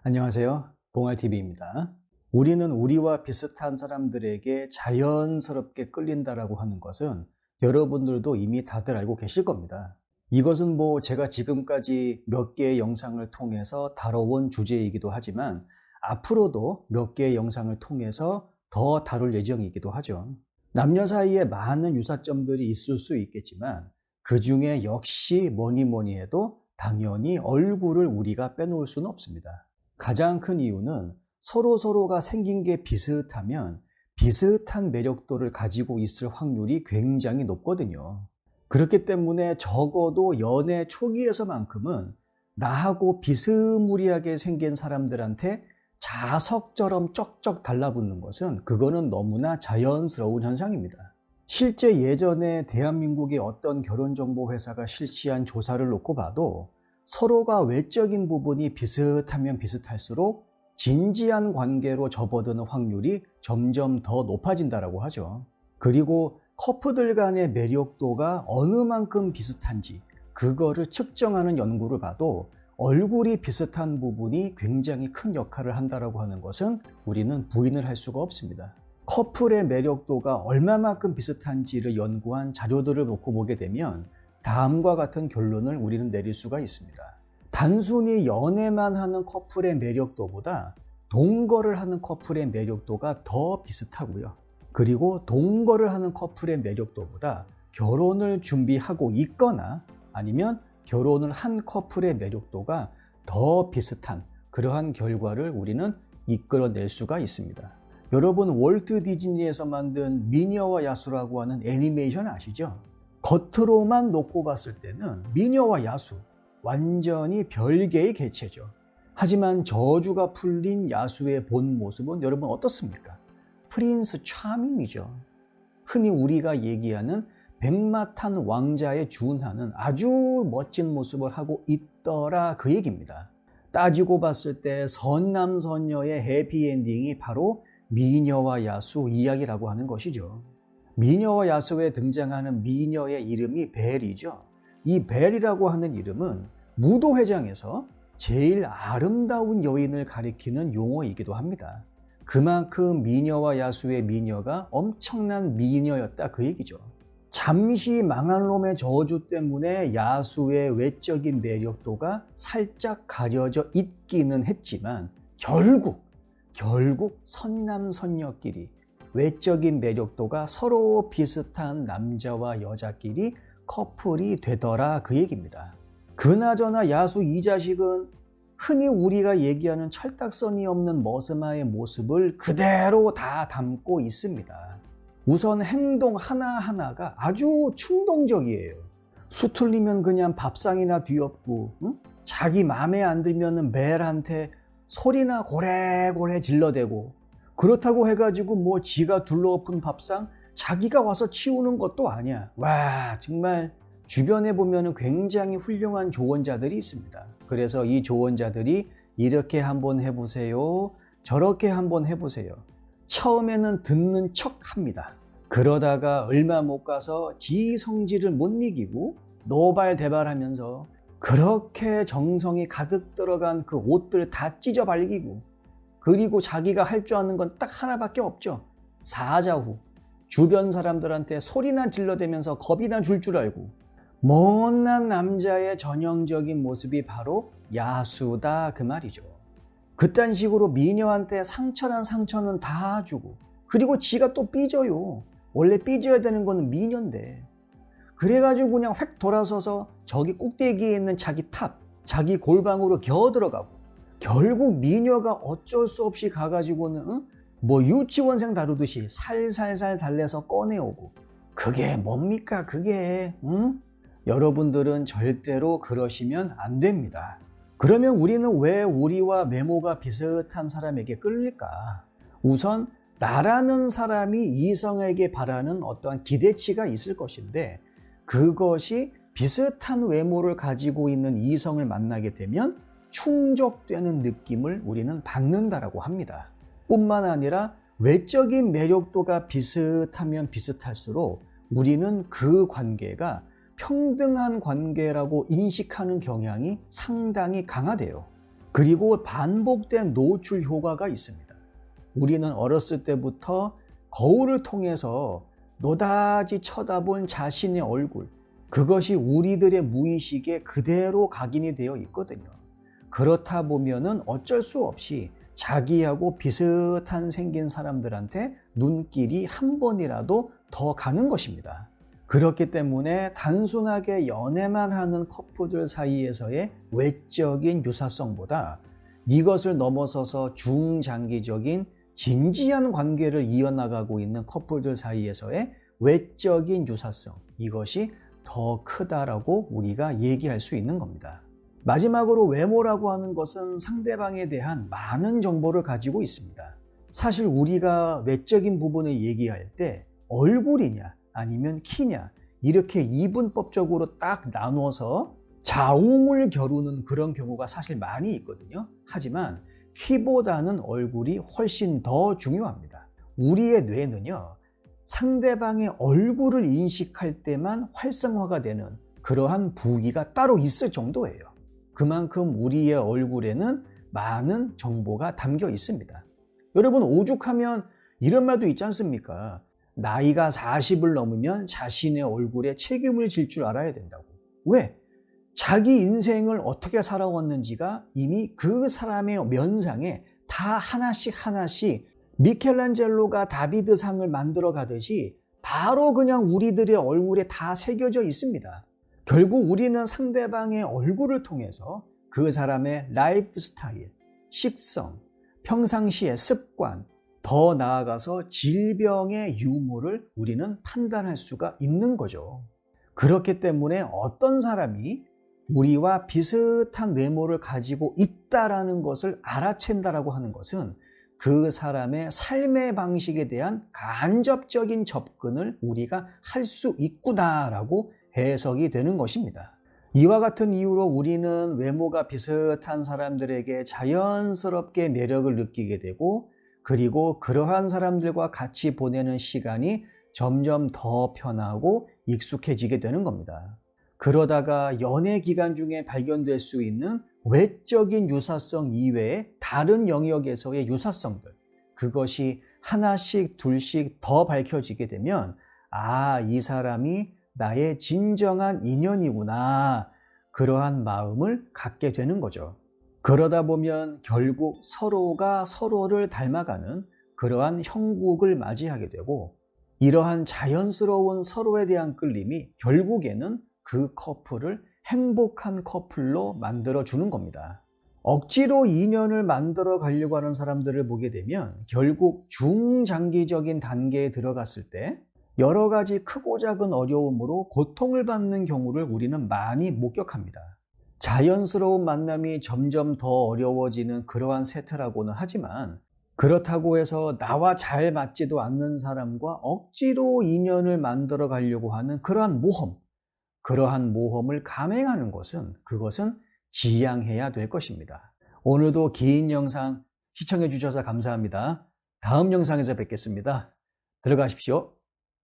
안녕하세요. 봉알TV입니다. 우리는 우리와 비슷한 사람들에게 자연스럽게 끌린다라고 하는 것은 여러분들도 이미 다들 알고 계실 겁니다. 이것은 제가 지금까지 몇 개의 영상을 통해서 다뤄온 주제이기도 하지만 앞으로도 몇 개의 영상을 통해서 더 다룰 예정이기도 하죠. 남녀 사이에 많은 유사점들이 있을 수 있겠지만 그 중에 역시 뭐니 해도 당연히 얼굴을 우리가 빼놓을 수는 없습니다. 가장 큰 이유는 서로가 생긴 게 비슷하면 비슷한 매력도를 가지고 있을 확률이 굉장히 높거든요. 그렇기 때문에 적어도 연애 초기에서만큼은 나하고 비스무리하게 생긴 사람들한테 자석처럼 쩍쩍 달라붙는 것은 그거는 너무나 자연스러운 현상입니다. 실제 예전에 대한민국의 어떤 결혼정보회사가 실시한 조사를 놓고 봐도 서로가 외적인 부분이 비슷하면 비슷할수록 진지한 관계로 접어드는 확률이 점점 더 높아진다고 하죠. 그리고 커플들 간의 매력도가 어느 만큼 비슷한지 그거를 측정하는 연구를 봐도 얼굴이 비슷한 부분이 굉장히 큰 역할을 한다고 하는 것은 우리는 부인을 할 수가 없습니다. 커플의 매력도가 얼마만큼 비슷한지를 연구한 자료들을 놓고 보게 되면 다음과 같은 결론을 우리는 내릴 수가 있습니다. 단순히 연애만 하는 커플의 매력도보다 동거를 하는 커플의 매력도가 더 비슷하고요. 그리고 동거를 하는 커플의 매력도보다 결혼을 준비하고 있거나 아니면 결혼을 한 커플의 매력도가 더 비슷한 그러한 결과를 우리는 이끌어낼 수가 있습니다. 여러분, 월트 디즈니에서 만든 미녀와 야수라고 하는 애니메이션 아시죠? 겉으로만 놓고 봤을 때는 미녀와 야수 완전히 별개의 개체죠. 하지만 저주가 풀린 야수의 본 모습은 여러분 어떻습니까? 프린스 차밍이죠. 흔히 우리가 얘기하는 백마탄 왕자에 준하는 아주 멋진 모습을 하고 있더라 그 얘기입니다. 따지고 봤을 때 선남선녀의 해피엔딩이 바로 미녀와 야수 이야기라고 하는 것이죠. 미녀와 야수에 등장하는 미녀의 이름이 벨이죠. 이 벨이라고 하는 이름은 무도회장에서 제일 아름다운 여인을 가리키는 용어이기도 합니다. 그만큼 미녀와 야수의 미녀가 엄청난 미녀였다 그 얘기죠. 잠시 망할 놈의 저주 때문에 야수의 외적인 매력도가 살짝 가려져 있기는 했지만 결국 선남선녀끼리 외적인 매력도가 서로 비슷한 남자와 여자끼리 커플이 되더라 그 얘기입니다. 그나저나 야수 이 자식은 흔히 우리가 얘기하는 철딱서니 없는 머스마의 모습을 그대로 다 담고 있습니다. 우선 행동 하나하나가 아주 충동적이에요. 수틀리면 그냥 밥상이나 뒤엎고 자기 마음에 안 들면 벨한테 소리나 고래고래 질러대고 그렇다고 해가지고 지가 둘러엎은 밥상 자기가 와서 치우는 것도 아니야. 와, 정말 주변에 보면 굉장히 훌륭한 조언자들이 있습니다. 그래서 이 조언자들이 이렇게 한번 해보세요, 저렇게 한번 해보세요. 처음에는 듣는 척 합니다. 그러다가 얼마 못 가서 지 성질을 못 이기고 노발대발하면서 그렇게 정성이 가득 들어간 그 옷들 다 찢어 발기고 그리고 자기가 할 줄 아는 건 딱 하나밖에 없죠. 사자후. 주변 사람들한테 소리나 질러대면서 겁이나 줄 알고 못난 남자의 전형적인 모습이 바로 야수다 그 말이죠. 그딴 식으로 미녀한테 상처란 상처는 다 주고 그리고 지가 또 삐져요. 원래 삐져야 되는 거는 미녀인데 그래가지고 그냥 획 돌아서서 저기 꼭대기에 있는 자기 자기 골방으로 겨어 들어가고 결국 미녀가 어쩔 수 없이 가가지고는 유치원생 다루듯이 살살살 달래서 꺼내오고 그게 뭡니까 그게 여러분들은 절대로 그러시면 안 됩니다. 그러면 우리는 왜 우리와 외모가 비슷한 사람에게 끌릴까? 우선 나라는 사람이 이성에게 바라는 어떠한 기대치가 있을 것인데 그것이 비슷한 외모를 가지고 있는 이성을 만나게 되면 충족되는 느낌을 우리는 받는다라고 합니다. 뿐만 아니라 외적인 매력도가 비슷하면 비슷할수록 우리는 그 관계가 평등한 관계라고 인식하는 경향이 상당히 강하대요. 그리고 반복된 노출 효과가 있습니다. 우리는 어렸을 때부터 거울을 통해서 노다지 쳐다본 자신의 얼굴, 그것이 우리들의 무의식에 그대로 각인이 되어 있거든요. 그렇다 보면은 어쩔 수 없이 자기하고 비슷한 생긴 사람들한테 눈길이 한 번이라도 더 가는 것입니다. 그렇기 때문에 단순하게 연애만 하는 커플들 사이에서의 외적인 유사성보다 이것을 넘어서서 중장기적인 진지한 관계를 이어나가고 있는 커플들 사이에서의 외적인 유사성, 이것이 더 크다라고 우리가 얘기할 수 있는 겁니다. 마지막으로 외모라고 하는 것은 상대방에 대한 많은 정보를 가지고 있습니다. 사실 우리가 외적인 부분을 얘기할 때 얼굴이냐 아니면 키냐 이렇게 이분법적으로 딱 나눠서 자웅을 겨루는 그런 경우가 사실 많이 있거든요. 하지만 키보다는 얼굴이 훨씬 더 중요합니다. 우리의 뇌는요, 상대방의 얼굴을 인식할 때만 활성화가 되는 그러한 부위가 따로 있을 정도예요. 그만큼 우리의 얼굴에는 많은 정보가 담겨 있습니다. 여러분, 오죽하면 이런 말도 있지 않습니까? 나이가 40을 넘으면 자신의 얼굴에 책임을 질 줄 알아야 된다고. 왜? 자기 인생을 어떻게 살아왔는지가 이미 그 사람의 면상에 다 하나씩 미켈란젤로가 다비드상을 만들어 가듯이 바로 그냥 우리들의 얼굴에 다 새겨져 있습니다. 결국 우리는 상대방의 얼굴을 통해서 그 사람의 라이프 스타일, 식성, 평상시의 습관, 더 나아가서 질병의 유무를 우리는 판단할 수가 있는 거죠. 그렇기 때문에 어떤 사람이 우리와 비슷한 외모를 가지고 있다라는 것을 알아챈다라고 하는 것은 그 사람의 삶의 방식에 대한 간접적인 접근을 우리가 할 수 있구나라고 해석이 되는 것입니다. 이와 같은 이유로 우리는 외모가 비슷한 사람들에게 자연스럽게 매력을 느끼게 되고, 그리고 그러한 사람들과 같이 보내는 시간이 점점 더 편하고 익숙해지게 되는 겁니다. 그러다가 연애 기간 중에 발견될 수 있는 외적인 유사성 이외의 다른 영역에서의 유사성들, 그것이 하나씩 둘씩 더 밝혀지게 되면 이 사람이 나의 진정한 인연이구나, 그러한 마음을 갖게 되는 거죠. 그러다 보면 결국 서로가 서로를 닮아가는 그러한 형국을 맞이하게 되고, 이러한 자연스러운 서로에 대한 끌림이 결국에는 그 커플을 행복한 커플로 만들어주는 겁니다. 억지로 인연을 만들어 가려고 하는 사람들을 보게 되면 결국 중장기적인 단계에 들어갔을 때 여러 가지 크고 작은 어려움으로 고통을 받는 경우를 우리는 많이 목격합니다. 자연스러운 만남이 점점 더 어려워지는 그러한 세태라고는 하지만, 그렇다고 해서 나와 잘 맞지도 않는 사람과 억지로 인연을 만들어 가려고 하는 그러한 모험을 감행하는 것은, 그것은 지양해야 될 것입니다. 오늘도 긴 영상 시청해 주셔서 감사합니다. 다음 영상에서 뵙겠습니다. 들어가십시오.